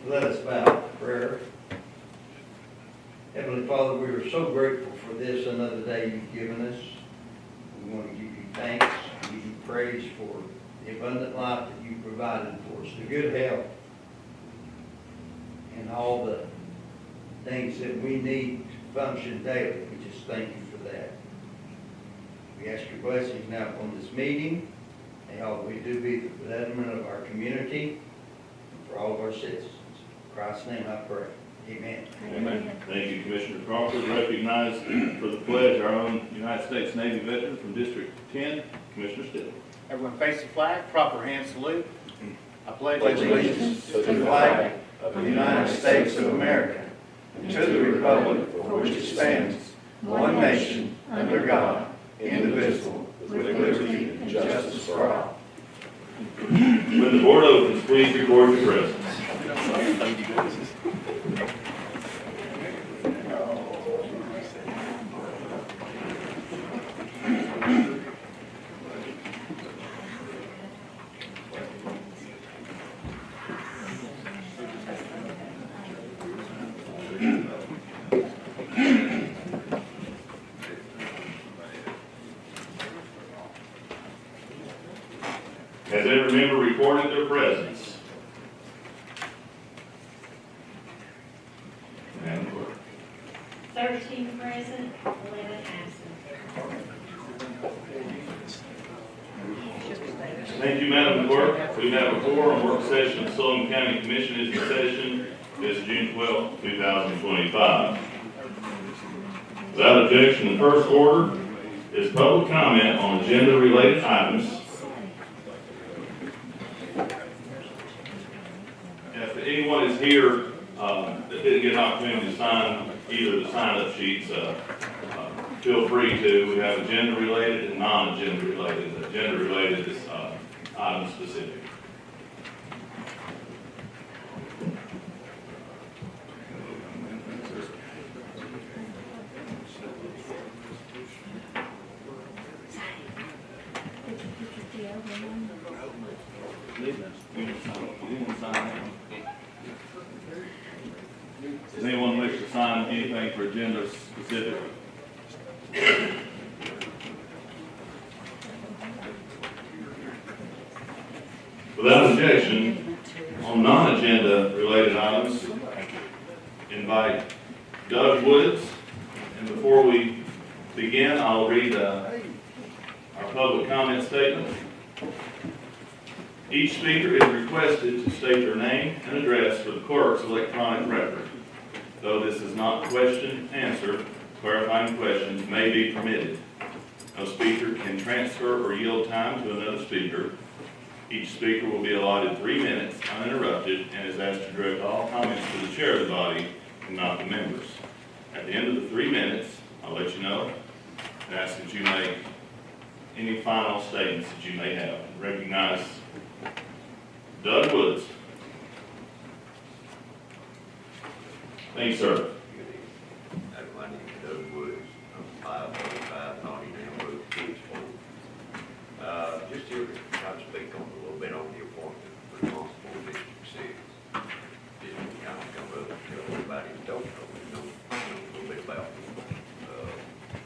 Let us bow to prayer. Heavenly Father, we are so grateful for this another day you've given us. We want to give you thanks, give you praise for the abundant life that you provided for us, the good health, and all the things that we need to function daily. We just thank you for that. We ask your blessings now upon this meeting, and all we do be the betterment of our community and for all of our citizens. In Christ's name I pray. Amen. Amen. Thank you, Commissioner Crawford. Recognized for the pledge our own United States Navy veteran from District 10, Commissioner Still. Everyone face the flag, proper hand salute. I pledge Allegiance to the flag of the United States of America, and to the republic for which it stands, one nation, under God, indivisible, with liberty and justice for all. When the board opens, please record your presence. Has every member reported their presence? Madam Clerk. 13 present, 11 absent. Thank you, Madam Clerk. We have a quorum work session of Sullivan County Commission is in session this June 12, 2025. Without objection, the first order is public comment on agenda-related items. If anyone is here that didn't get an opportunity to sign either the sign-up sheets, feel free to. We have agenda-related and non-agenda-related. Agenda-related is item-specific. Does anyone wish to sign anything for agenda specific? Without objection, on non-agenda related items, invite Doug Woods. And before we begin, I'll read our public comment statement. Each speaker is requested to state their name and address for the clerk's electronic record. Though this is not question answer, clarifying questions may be permitted. No speaker can transfer or yield time to another speaker. Each speaker will be allotted 3 minutes uninterrupted and is asked to direct all comments to the chair of the body and not the members. At the end of the 3 minutes, I'll let you know and ask that you make any final statements that you may have. Recognize Doug Woods. Thank you, sir. My name is Doug Woods. I'm 545 Nottingham Road, Kingsford. Just here to try to speak on a little bit on the appointment for Constable District 6. Just to kind of come up and tell everybody who don't know a little bit about me.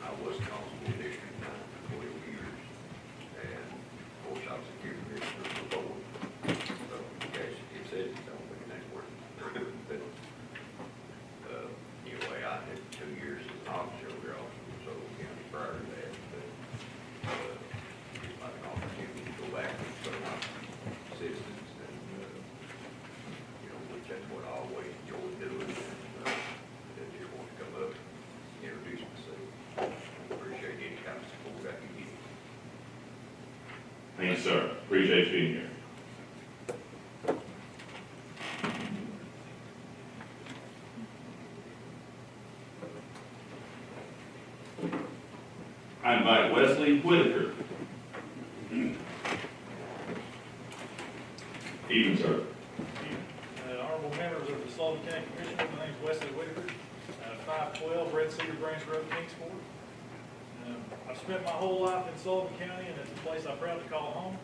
I was Constable District 9 for 12 years. And of course I was security commissioner before. So in case it says it don't, but that's where. But anyway, I had 2 years as an officer over also in Sullivan County prior to that. But it's like an opportunity to go back and serve my citizens, and which that's what I always enjoyed doing. And I just want to come up and introduce myself. Appreciate any kind of support I can get. Thank you, sir. Appreciate you being here. I invite Wesley Whitaker. Evening, sir. Honorable members of the Sullivan County Commission, my name is Wesley Whitaker, 512 Red Cedar Branch Road, Kingsport. I've spent my whole life in Sullivan County, and it's a place I'm proud to call home.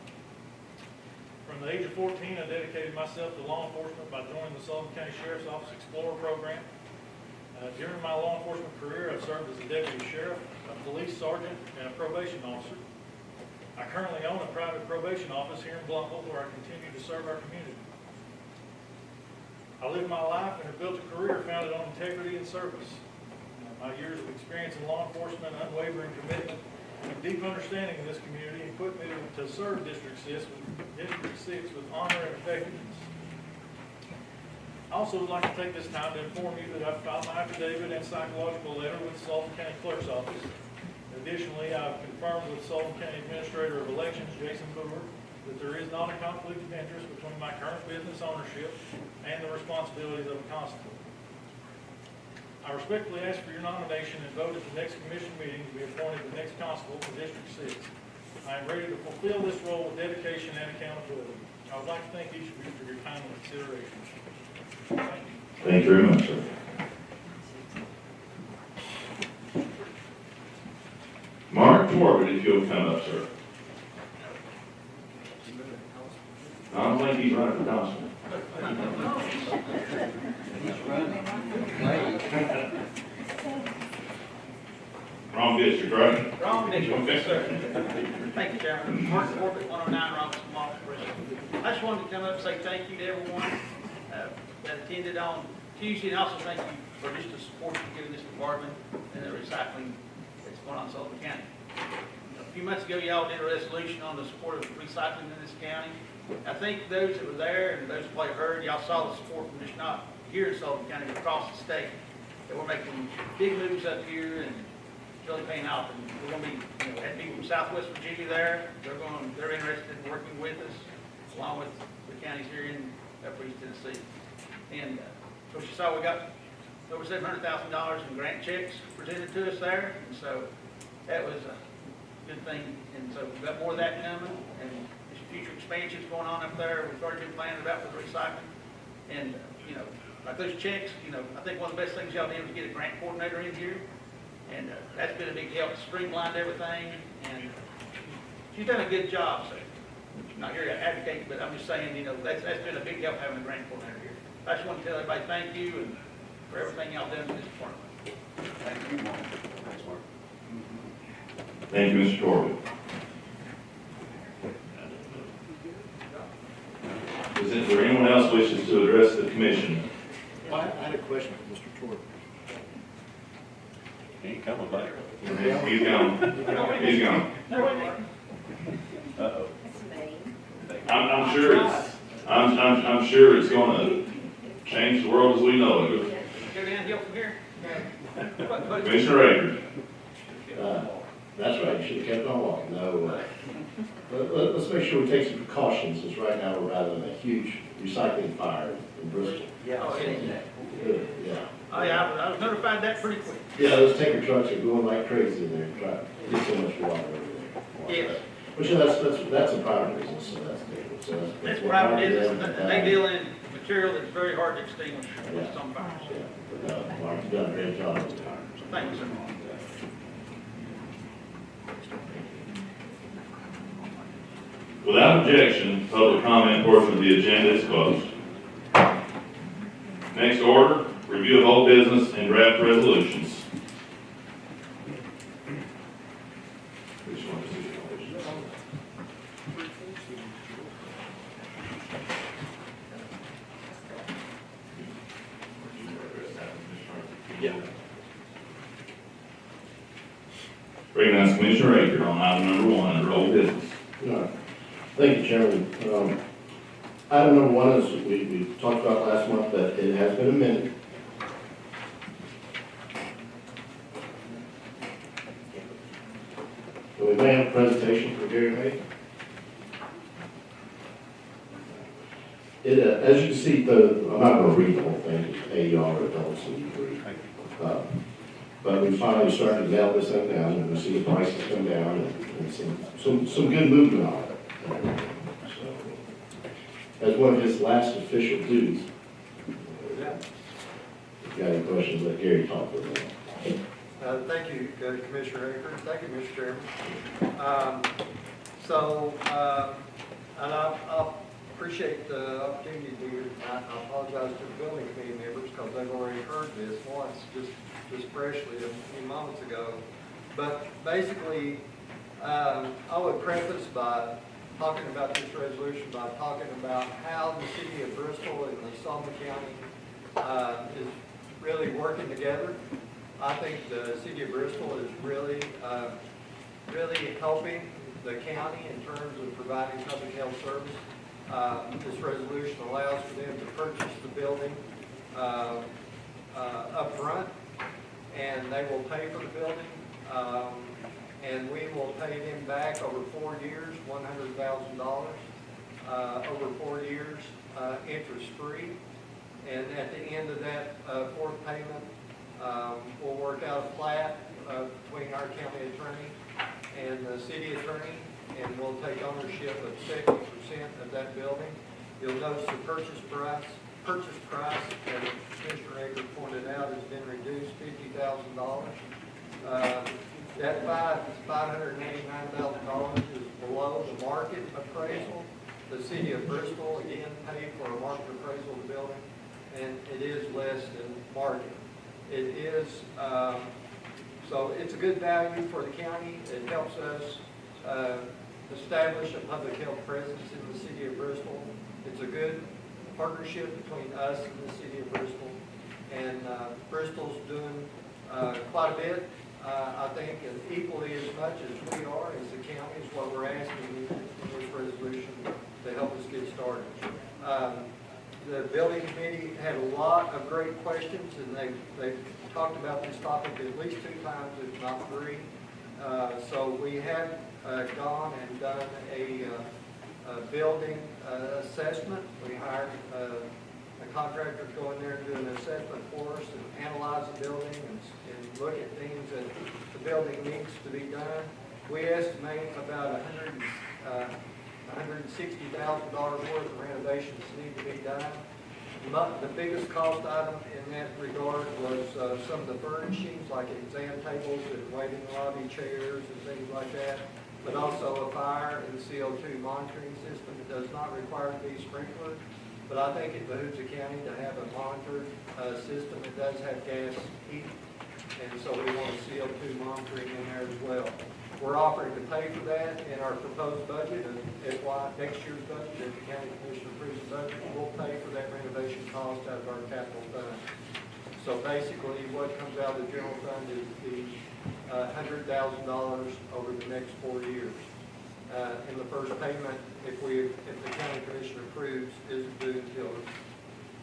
From the age of 14, I dedicated myself to law enforcement by joining the Sullivan County Sheriff's Office Explorer Program. During my law enforcement career, I've served as a deputy sheriff, a police sergeant, and a probation officer. I currently own a private probation office here in Bluffville where I continue to serve our community. I live my life and have built a career founded on integrity and service. My years of experience in law enforcement, unwavering commitment, and deep understanding of this community equipped me to serve District 6 with honor and effectiveness. I also would like to take this time to inform you that I've filed my affidavit and psychological letter with the Sullivan County Clerk's Office. Additionally, I've confirmed with Sullivan County Administrator of Elections, Jason Brewer, that there is not a conflict of interest between my current business ownership and the responsibilities of a constable. I respectfully ask for your nomination and vote at the next commission meeting to be appointed the next constable for District 6. I am ready to fulfill this role with dedication and accountability. I would like to thank each of you for your time and consideration. Thank you. Thank you very much, sir. Mark Corbett, if you'll come up, sir. I don't think he's running for constable. Wrong district, right? Wrong district, Okay. yes, sir. Thank you, Chairman. Mark Corbett, 109 Robinson Mall, Bristol. I just wanted to come up and say thank you to everyone that attended on Tuesday, and also thank you for just the support you've given this department and the recycling that's going on in Sullivan County. A few months ago, y'all did a resolution on the support of recycling in this county. I think those that were there and those that probably heard, y'all saw the support from just not here in Sullivan County, but across the state. That we're making big moves up here and really paying off. And we're going to be, had people from Southwest Virginia there. They're interested in working with us, along with the counties here in Upper East Tennessee. And of course, you saw we got over $700,000 in grant checks presented to us there, and so that was a good thing. And so we've got more of that coming, and there's future expansions going on up there. We've already been planning about for the recycling, and like those checks. I think one of the best things y'all did was get a grant coordinator in here. And that's been a big help, streamlined everything, and she's done a good job. So I'm not here to advocate, but I'm just saying, that's been a big help having a grant coordinator here. I just want to tell everybody thank you and for everything y'all done in this department. Thank you, Mark. Thanks, Mark. Thank you, Mr. Corbett. Is there anyone else wishes to address the commission? I had a question for Mr. Torrey. He ain't coming back. He's gone. He's gone. Uh-oh. I'm sure it's gonna change the world as we know it. Go downhill from here. Commissioner Akers. That's right, you should have kept on walking. No, let's make sure we take some precautions, since right now we're battling a huge recycling fire in Bristol. Yeah, I've seen that. Good, yeah. Oh, yeah, I was notified that pretty quick. Yeah, those tanker trucks are going like crazy in there, trying to get so much water over there. Yes. Which, that's a private business, so that's different. So That's what private happened to business, them, and they deal in material that's very hard to extinguish when it's on fire. Yeah, but, Mark, you've done a great job. Thank you, sir. Without objection, public comment portion of the agenda is closed. Next order, review of old business and draft resolutions. Which one is it? Yeah. Recognize Commissioner Akers on item number 1 under old business. Thank you, Chairman. Item number 1 is, we talked about last month, that it has been amended. So we may have a presentation for Gary May. As you can see, I'm not going to read the whole thing, just AER adults and you read. But we finally started to nail this thing down, and we see the prices come down, and some good movement on it. So, as one of his last official duties, if you got any questions, let Gary talk with them. Thank you, Commissioner Akers. Thank you, Mr. Chairman. And I'll appreciate the opportunity to, I apologize to the building committee members because they've already heard this once, just freshly a few moments ago. But basically, I would preface by talking about this resolution by talking about how the city of Bristol and the Sullivan County is really working together. I think the city of Bristol is really helping the county in terms of providing public health service. This resolution allows for them to purchase the building up front, and they will pay for the building. And we will pay them back over 4 years, $100,000, over 4 years, interest-free. And at the end of that fourth payment, we'll work out a plat between our county attorney and the city attorney, and we'll take ownership of 70% of that building. You'll notice the purchase price, as Commissioner Aker pointed out, has been reduced $50,000. That $589,000 is below the market appraisal. The city of Bristol, again, paid for a market appraisal of the building, and it is less than market. It is, so it's a good value for the county. It helps us establish a public health presence in the city of Bristol. It's a good partnership between us and the city of Bristol. And Bristol's doing quite a bit. I think equally as much as we are as the county is what we're asking in this resolution to help us get started. The building committee had a lot of great questions, and they've talked about this topic at least 2 times, if not 3. So we have gone and done a building assessment. We hired a contractor to go in there and do an assessment for us and analyze the building and look at things that the building needs to be done. We estimate about $160,000 worth of renovations need to be done. The biggest cost item in that regard was some of the furnishings, like exam tables and waiting lobby chairs and things like that, but also a fire and CO2 monitoring system. It does not require to be sprinklered, but I think it behooves the county to have a monitored system. It does have gas heat, and so we want a CO2 monitoring in there as well. We're offering to pay for that in our proposed budget, and next year's budget, if the county commission approves the budget, we'll pay for that renovation cost out of our capital fund. So basically, what comes out of the general fund is the $100,000 over the next 4 years. And the first payment, if the county commission approves, is due until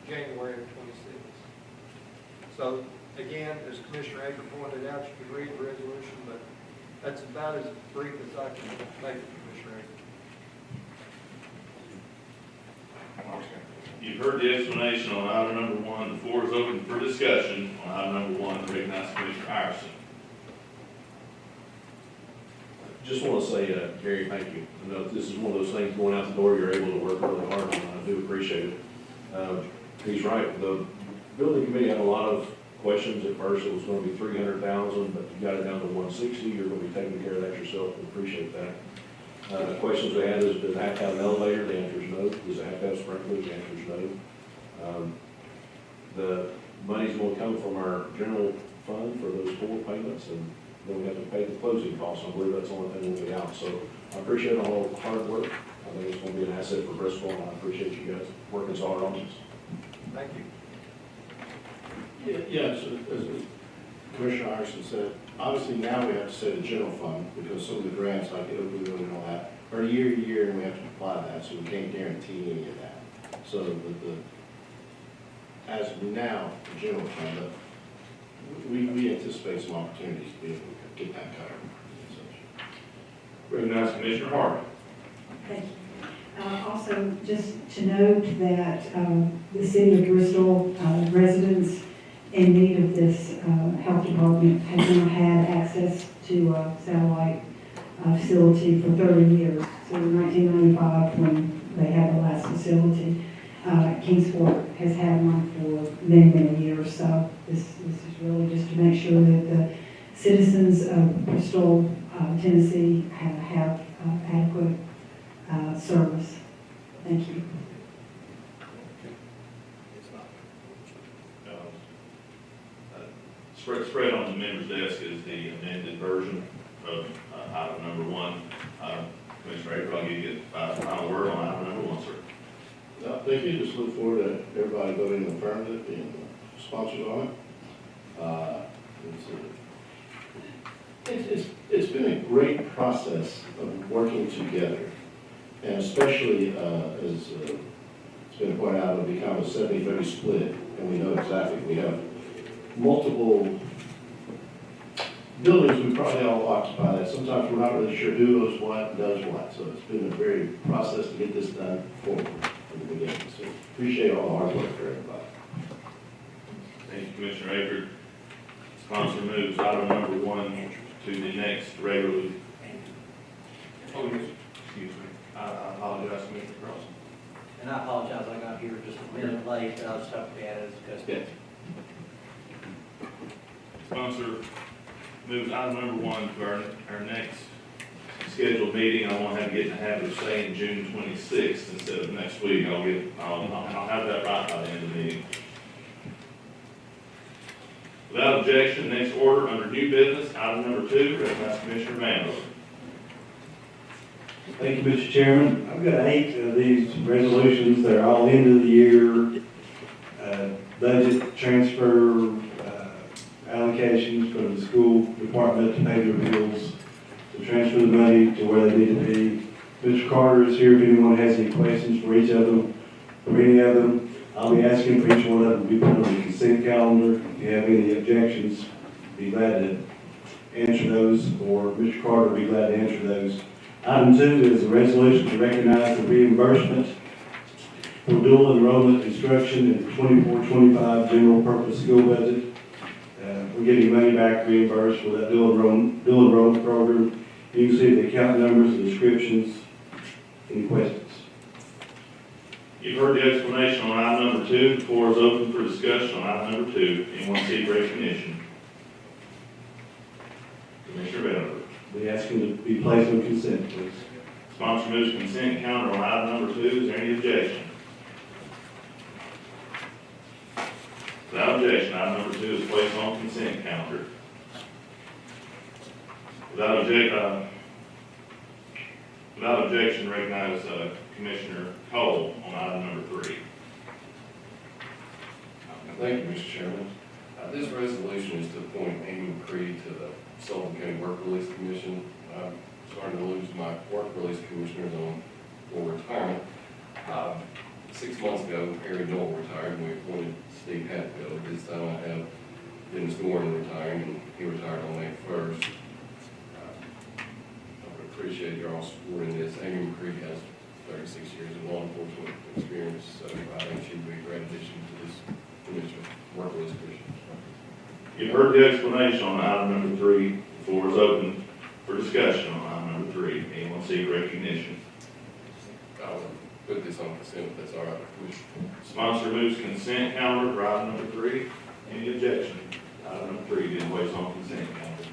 January of 26. So again, as Commissioner Aker pointed out, you can read the resolution, but that's about as brief as I can make it, Commissioner Aker. You've heard the explanation on item number 1. The floor is open for discussion on item number 1. I recognize Commissioner Iverson. Just want to say, Gary, thank you. I know this is one of those things going out the door, you're able to work really hard on, and I do appreciate it. He's right. The building committee had a lot of questions. At first, it was going to be $300,000, but you got it down to $160. You're going to be taking care of that yourself. We appreciate that. The questions we had is, does it have to have an elevator? The answer is no. Does it have to have sprinklers? The answer is no. The money's going to come from our general fund for those 4 payments, and then we have to pay the closing costs. I believe that's the only thing that will be out. So I appreciate all the hard work. I think it's going to be an asset for Bristol, and I appreciate you guys working so hard on this. Thank you. Yes, as Commissioner Iverson said, obviously now we have to set a general fund because some of the grants like opioid and all that are year to year, and we have to apply that, so we can't guarantee any of that. So as of now, the general fund, we anticipate some opportunities to be able to get that covered. Recognize Commissioner Harvey. Thank you. Also, just to note that the city of Bristol residents in need of this health department have now had access to a satellite facility for 30 years. So in 1995, when they had the last facility, Kingsport has had one for many, many years. So this is really just to make sure that the citizens of Bristol, Tennessee have adequate service. Thank you. Spread on the member's desk is the amended version of item number 1. Commissioner April, I'll give you a final word on item number 1, sir. Thank you. Just look forward to everybody voting affirmative and sponsors on it. It's been a great process of working together, and especially as it's been pointed out, it'll become a 70-30 split, and we know exactly, we have multiple buildings we probably all occupy that. Sometimes we're not really sure who owes what and does what, so it's been a very process to get this done forward from the beginning. So appreciate all the hard work for everybody. Thank you, Commissioner Akers. Sponsor moves item number 1 to the next regularly. Oh, yes, excuse me. I apologize, Commissioner Cross. And I apologize, I got here just a minute late, I was stuck at it, because Yes. Sponsor moves item number 1 to our next scheduled meeting. I won't have to get in the habit of saying June 26th instead of next week. I'll have that right by the end of the meeting. Without objection, next order under new business, item number 2, recognize Commissioner Vanderbilt. Thank you, Mr. Chairman. I've got 8 of these resolutions. They're all end of the year budget transfer allocations for the school department to pay their bills, to transfer the money to where they need to be. Mr. Carter is here if anyone has any questions for each of them, for any of them. I'll be asking for each one of them to be put on the consent calendar. If you have any objections, be glad to answer those, or Mr. Carter will be glad to answer those. Item 2 is a resolution to recognize the reimbursement for dual enrollment instruction in the 24-25 general purpose school budget. We're getting money back reimbursed for that dual enrollment program. You can see the account numbers, the descriptions. Any questions? You've heard the explanation on item number 2. The floor is open for discussion on item number 2. Anyone seek recognition? Commissioner Vanderbilt. We ask him to be placed on consent, please. Sponsor moves consent calendar on item number 2. Is there any objection? Without objection, item number 2 is placed on consent calendar. Without objection, recognize Commissioner Cole on item number 3. Thank you, Mr. Chairman. This resolution is to appoint Amy McCree to the Sullivan County Work Release Commission. I'm starting to lose my work release commissioners on retirement. 6 months ago, Harry Noel retired, and we appointed Steve Hatfield. This time I have Dennis Gordon retiring, and he retired on May 1st. I would appreciate y'all supporting this. Amy McCree has 36 years of law enforcement experience, so I think she'd be a great addition to this commission, work release commission. You've heard the explanation on item number 3. The floor is open for discussion on item number 3. Anyone seek recognition? I'll put this on consent if that's all right, Commissioner. Sponsor moves consent calendar for item number 3. Any objection? Item number 3 being placed on consent calendar.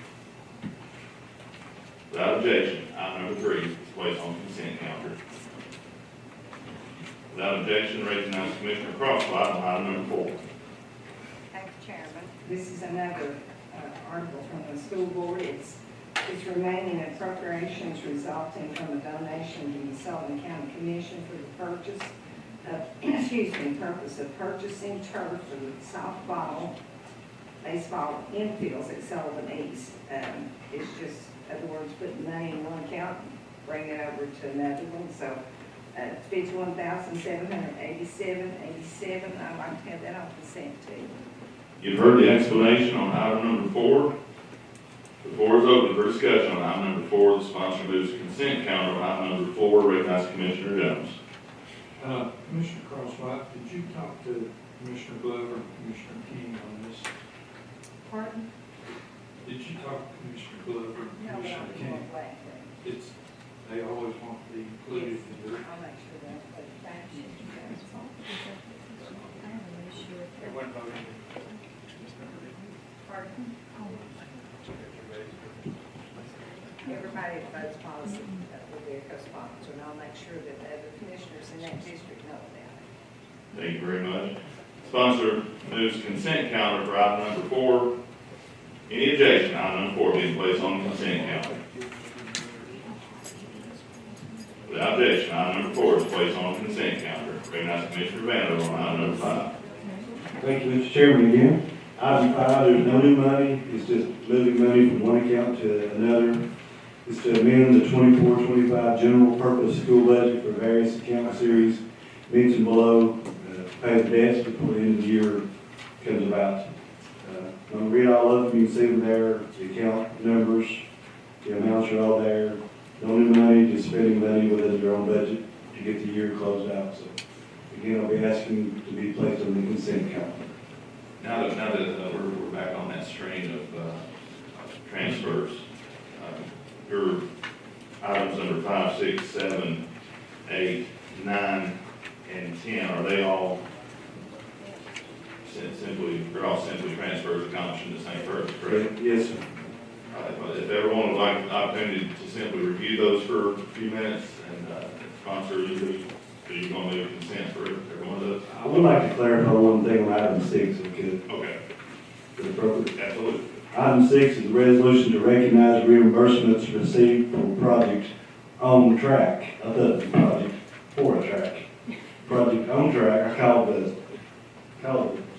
Without objection, item number 3 is placed on consent calendar. Without objection, recognize Commissioner Crosswhite on item number 4. Thank you, Chairman. This is another article from the school board. It's remaining appropriations resulting from a donation to the Sullivan County Commission for the purchase of, purpose of purchasing turf for the softball, baseball infields at Sullivan East. It's just, in other words, putting money in one account and bring it over to another one. So it's $51,787.87. I'd like to have that on consent too. You've heard the explanation on item number 4. The floor is open for discussion on item number 4. The sponsor moves to consent calendar on item number 4. Recognize Commissioner Jones. Commissioner Crosswhite, did you talk to Commissioner Glover and Commissioner King on this? Pardon? Did you talk to Commissioner Glover and Commissioner King? They always want to be included in the. I'll make sure that's what it's back. Everyone voted. Pardon? Everybody that votes policy will be a co-sponsor, and I'll make sure that the other commissioners in that district know about it. Thank you very much. Sponsor moves consent calendar for item number 4. Any objection, item number 4 being placed on the consent calendar? Without objection, item number 4 is placed on the consent calendar. Recognize Commissioner Vando on item number 5. Thank you, Mr. Chairman, again. Item 5, there's no new money, it's just moving money from one account to another. It's to amend the 24-25 general purpose school budget for various account series mentioned below, pay the debts before the end of the year comes about. I'm going to read all of them, you can see them there, the account numbers, the amounts are all there. No new money, just spending money within their own budget to get the year closed out. So again, I'll be asking to be placed on the consent calendar. Now that we're back on that strain of transfers, your items under 5, 6, 7, 8, 9, and 10, are they all they're all simply transfers accomplishing the same purpose, correct? Yes, sir. If everyone would like the opportunity to simply review those for a few minutes, and sponsor, usually, are you going to move consent for every one of those? I would like to clarify one thing on item 6, if we could. Okay. Is it appropriate? Absolutely. Item 6 is a resolution to recognize reimbursements received for project on track. I thought it was project for a track. Project on track, I called the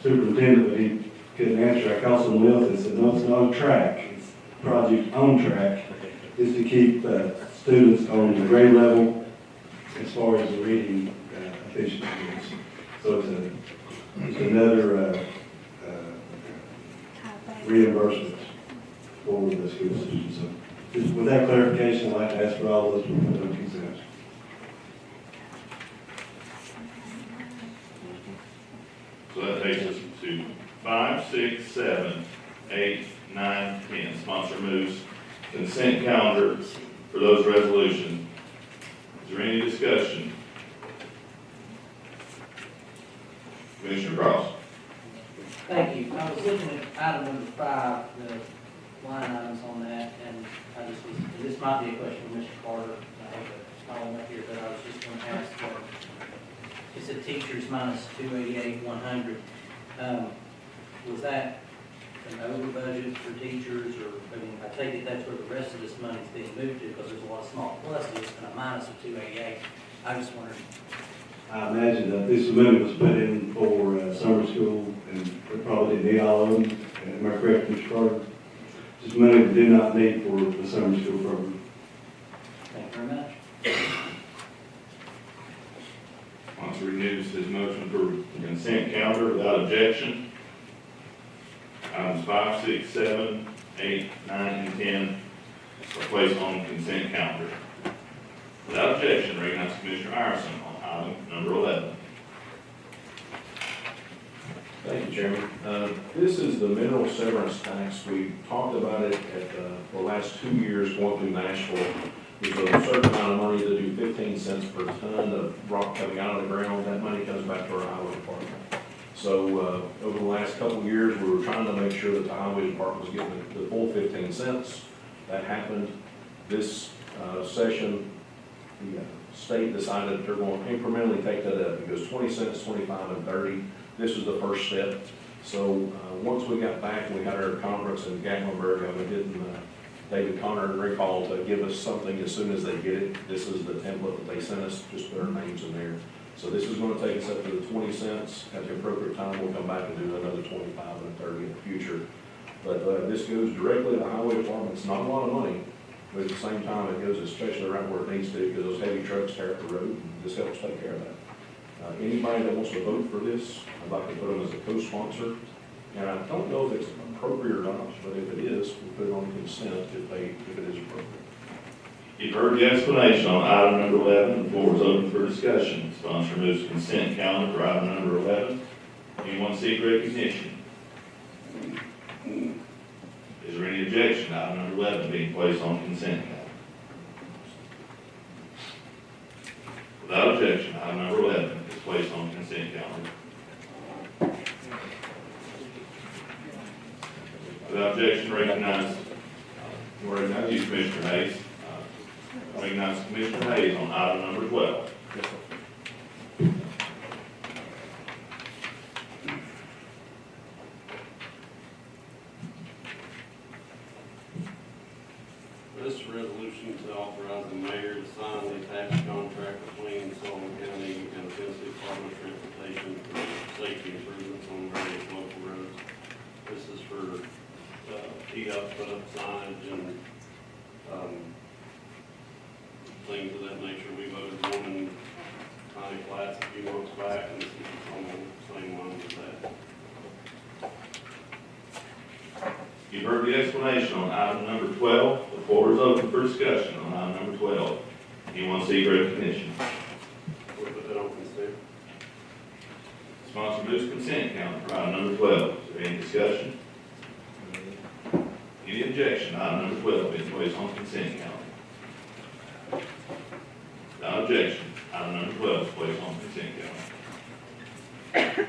superintendent, but he couldn't answer. I called someone else and said, no, it's not a track, it's project on track. Is to keep students on the grade level as far as the reading efficiency is. So it's another reimbursement for the school system. So just with that clarification, I'd like to ask for all those to put on consent. So that takes us to 5, 6, 7, 8, 9, 10. Sponsor moves consent calendar for those resolutions. Is there any discussion? Commissioner Cross. Thank you. I was looking at item number 5, the line items on that, and I just was, this might be a question for Mr. Carter. I have a column up here, but I was just going to ask, it said teachers minus 288, 100. Was that an over budget for teachers, or, I mean, I take it that's where the rest of this money's being moved to, because there's a lot of small pluses and a minus of 288. I just wondered. I imagine that this money was put in for summer school, and we probably didn't need all of them. Am I correct, Mr. Carter? Just money we do not need for the summer school program. Thank you very much. Sponsor renews his motion for the consent calendar without objection. Items 5, 6, 7, 8, 9, and 10 are placed on the consent calendar. Without objection, recognize Commissioner Iverson on item number 11. Thank you, Chairman. This is the mineral severance tax. We talked about it at the last 2 years going through Nashville. There's a certain amount of money to do 15 cents per ton of rock coming out of the ground. That money comes back to our highway department. So over the last couple of years, we were trying to make sure that the highway department was getting the full 15 cents. That happened this session. The state decided that they're going to incrementally take that up. It goes 20 cents, 25, and 30. This is the first step. So once we got back, we had our conference in Gatlinburg. I was getting David Connor and Rick Hall to give us something as soon as they get it. This is the template that they sent us, just put our names in there. So this is going to take us up to the 20 cents. At the appropriate time, we'll come back and do another 25 and 30 in the future. But this goes directly to the highway department. It's not a lot of money, but at the same time, it goes especially right where it needs to, because those heavy trucks tear up the road, and this helps take care of that. Anybody that wants to vote for this, I'd like to put them as a co-sponsor. And I don't know if it's appropriate or not, but if it is, we'll put it on consent if it is appropriate. You've heard the explanation on item number 11. The floor is open for discussion. Sponsor moves consent calendar for item number 11. Anyone seek recognition? Is there any objection to item number 11 being placed on consent calendar? Without objection, item number 11 is placed on consent calendar. Without objection, recognize you, Commissioner Hayes. Recognize Commissioner Hayes on item number 12. resolution to authorize the mayor to sign the attached contract between Sullivan County and the Tennessee Department of Transportation for safety improvements on various local roads. This is for, T-up, put up signage and, things of that nature. We voted one in County Flats a few months back, and this is on the same line as that. You've heard the explanation on item number 12. The floor is open for discussion on item number 12. Anyone seek recognition? We'll put that on consent. Sponsor moves consent calendar for item number 12. Is there any discussion? Any objection? Item number 12 being placed on consent calendar. Without objection, item number 12 is placed on consent calendar.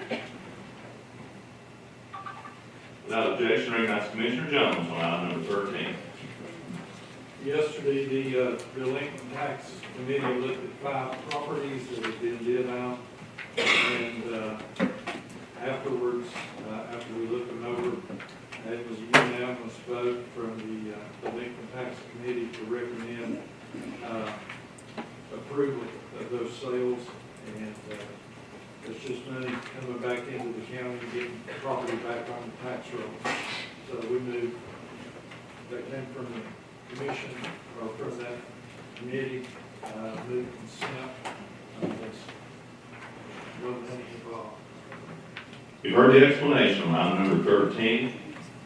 Without objection, recognize Commissioner Jones on item number 13. Yesterday, the delinquent tax committee looked at 5 properties that had been bid out. And afterwards, after we looked them over, it was a unanimous vote from the delinquent tax committee to recommend approval of those sales. And it's just money coming back into the county, getting property back on the tax rolls. So we moved, that came from the commission, or from that committee, moved consent. There's no money involved. You've heard the explanation on item number 13.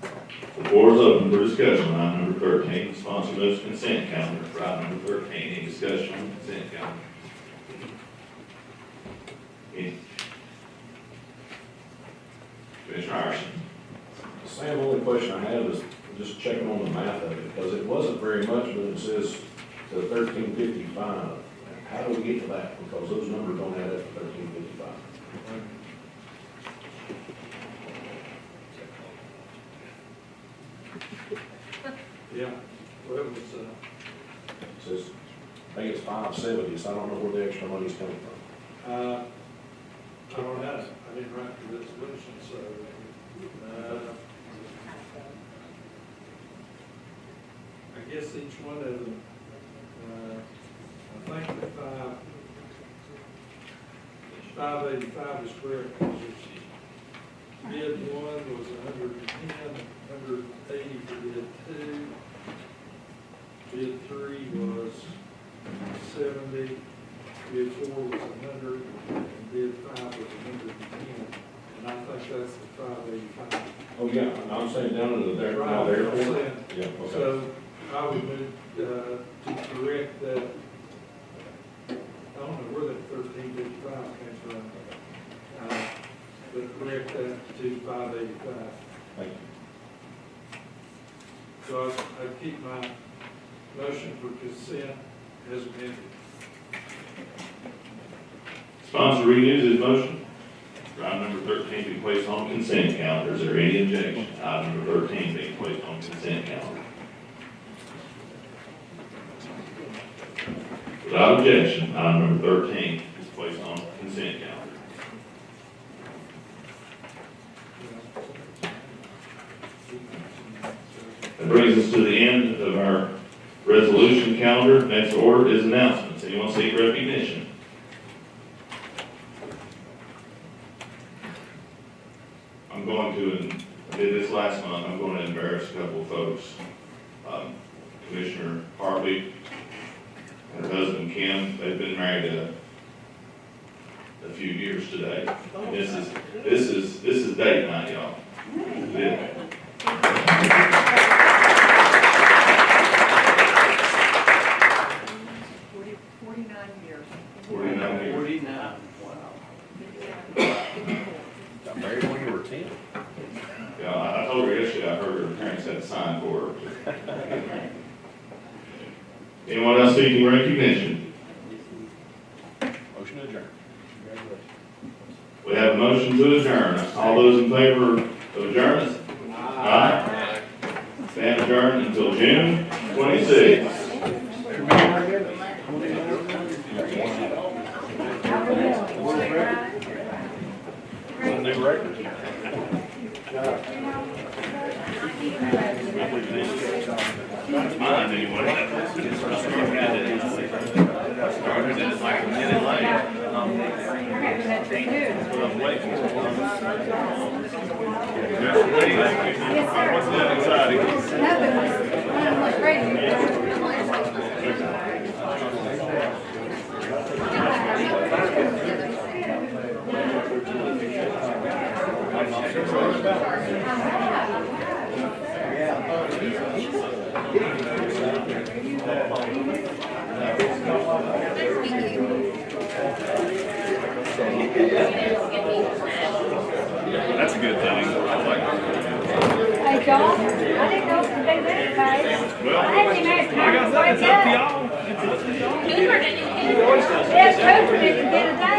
The floor is open for discussion on item number 13. The sponsor moves consent calendar for item number 13. Any discussion on the consent calendar? Any? Commissioner Iverson. Sam, the only question I have is just checking on the math of it, because it wasn't very much, but it says to 1355. How do we get to that? Because those numbers don't add up to 1355. Yeah, well, it was, It says, I think it's 570, so I don't know where the extra money's coming from. I don't know, I didn't write the resolution, so, I guess each one of them, I think the 585 is correct, because bid 1 was 110, 180 for bid 2, bid 3 was 70, bid 4 was 100, and bid 5 was 110, and I think that's the 585. Oh, yeah, I'm saying down in the there, now Right, there. I'm saying. Yeah, okay. So I would move to correct that, I don't know where that 1355 came from, but correct that to 585. Thank you. So I keep my motion for consent as amended. Sponsor renews his motion. For item number 13 being placed on consent calendar. Is there any objection? Item number 13 being placed on consent calendar. Without objection, item number 13 is placed on consent calendar. That brings us to the end of our resolution calendar. Next order is announcements. Anyone seek recognition? I'm going to, and I did this last month, I'm going to embarrass a couple of folks. Commissioner Harvey and her husband Kim, they've been married a few years today. And this is date night, y'all. Yeah. 49 years. 49 years. 49, wow. Got married when you were 10. Yeah, I told her yesterday, I heard her parents had to sign for her. Anyone else seeking recognition? Motion adjourned. We have a motion to adjourn. All those in favor of adjournment? Aye. Stand adjourned until June 26th. New record. Mine anyway. Started it like a minute late. What's that exciting? That's a good thing. I like it. Hey, John, I didn't know if they did that, guys. Well, I hadn't even had time to like I said, wake it's up to up. y'all. Cooper didn't get it. Yeah, Cooper didn't get it out.